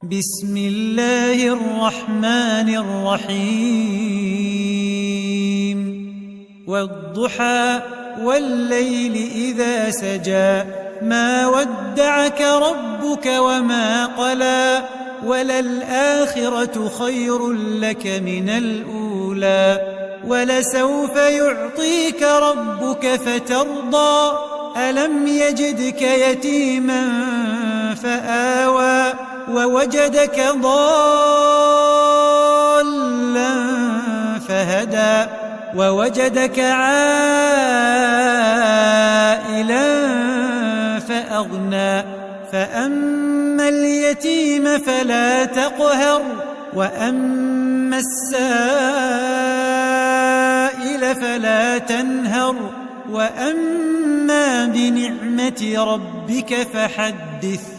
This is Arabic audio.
بسم الله الرحمن الرحيم والضحى والليل إذا سجى ما ودعك ربك وما قلى وللآخرة خير لك من الأولى ولسوف يعطيك ربك فترضى ألم يجدك يتيما فآوى ووجدك ضالا فهدى ووجدك عائلا فأغنى فأما اليتيم فلا تقهر وأما السائل فلا تنهر وأما بنعمة ربك فحدث